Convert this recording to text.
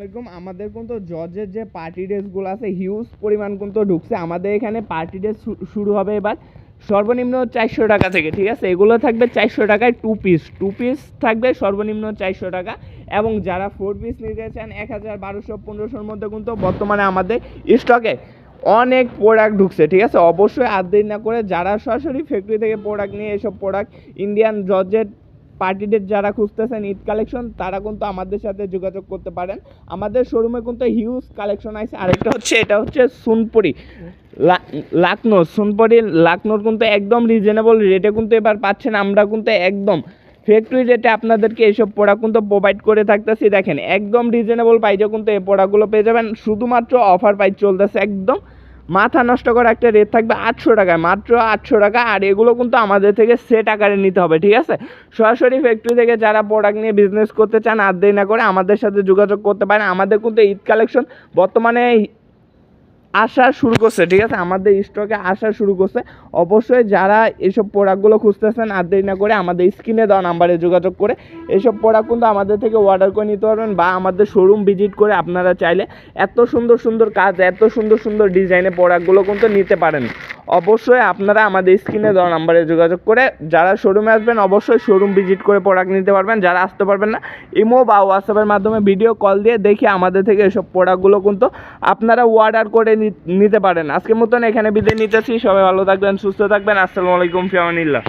আলাইকুম। আমাদের কিন্তু জর্জের যে পার্টি ড্রেসগুলো আছে হিউজ পরিমাণ কিন্তু ঢুকছে। আমাদের এখানে পার্টি ড্রেস শুরু হবে এবার সর্বনিম্ন 400 টাকা থেকে, ঠিক আছে। এগুলো থাকবে 400 টাকায় টু পিস থাকবে সর্বনিম্ন 400 টাকা। এবং যারা 4 পিস নিতে চান 1000, 1200, 1500-র মধ্যে কিন্তু বর্তমানে আমাদের স্টকে অনেক প্রোডাক্ট ঢুকছে, ঠিক আছে। অবশ্যই আর দেরি না করে যারা সরাসরি ফ্যাক্টরি থেকে প্রোডাক্ট নিয়ে এসব প্রোডাক্ট ইন্ডিয়ান জর্জেট পার্টি ডেট যারা খুঁজতেছেন ঈদ কালেকশন, তারা কিন্তু আমাদের সাথে যোগাযোগ করতে পারেন। আমাদের শোরুমে কিন্তু হিউজ কালেকশন আছে। আরেকটা হচ্ছে এটা হচ্ছে সোনপুরি লাকনোর কিন্তু একদম রিজনেবল রেটে কিন্তু এবার পাচ্ছেন। আমরা কিন্তু একদম ফ্যাক্টরি রেটে আপনাদেরকে এইসব প্রোডাক্ট কিন্তু প্রোভাইড করে থাকতেছি। দেখেন একদম রিজনেবল প্রাইসে কিন্তু এই প্রোডাক্টগুলো পেয়ে যাবেন। শুধুমাত্র অফার প্রাইস চলতেছে, একদম মাথা নষ্ট করা একটা রেট থাকবে 800 টাকায়, মাত্র 800 টাকা। আর এগুলো কিন্তু আমাদের থেকে সেট আকারে নিতে হবে, ঠিক আছে। সরাসরি ফ্যাক্টরি থেকে যারা প্রোডাক্ট নিয়ে বিজনেস করতে চান আর দেরি না করে আমাদের সাথে যোগাযোগ করতে পারেন। আমাদের কিন্তু ঈদ কালেকশন বর্তমানে আসা শুরু করছে, ঠিক আছে। আমাদের স্টকে আসা শুরু করছে। অবশ্যই যারা এইসব প্রোডাক্টগুলো খুঁজতেছেন আর দেরি না করে আমাদের স্ক্রিনে দেওয়া নাম্বারে যোগাযোগ করে এইসব প্রোডাক্ট কিন্তু আমাদের থেকে অর্ডার করে নিতে পারবেন, বা আমাদের শোরুম ভিজিট করে আপনারা চাইলে এত সুন্দর সুন্দর কাজ, এত সুন্দর সুন্দর ডিজাইনের প্রোডাক্টগুলো কিন্তু নিতে পারেন। অবশ্যই আপনারা আমাদের স্ক্রিনে দেওয়া নাম্বারে যোগাযোগ করে যারা শোরুমে আসবেন অবশ্যই শোরুম ভিজিট করে প্রোডাক্ট নিতে পারবেন। যারা আসতে পারবেন না ইমো বা হোয়াটসঅ্যাপের মাধ্যমে ভিডিও কল দিয়ে দেখে আমাদের থেকে এসব প্রোডাক্টগুলো কিন্তু আপনারা অর্ডার করে নিতে পারেন। আজকের মতন এখানে বিদায় নিতেছি। সবাই ভালো থাকবেন, সুস্থ থাকবেন। আসসালামু আলাইকুম, ফি আমানিল্লাহ।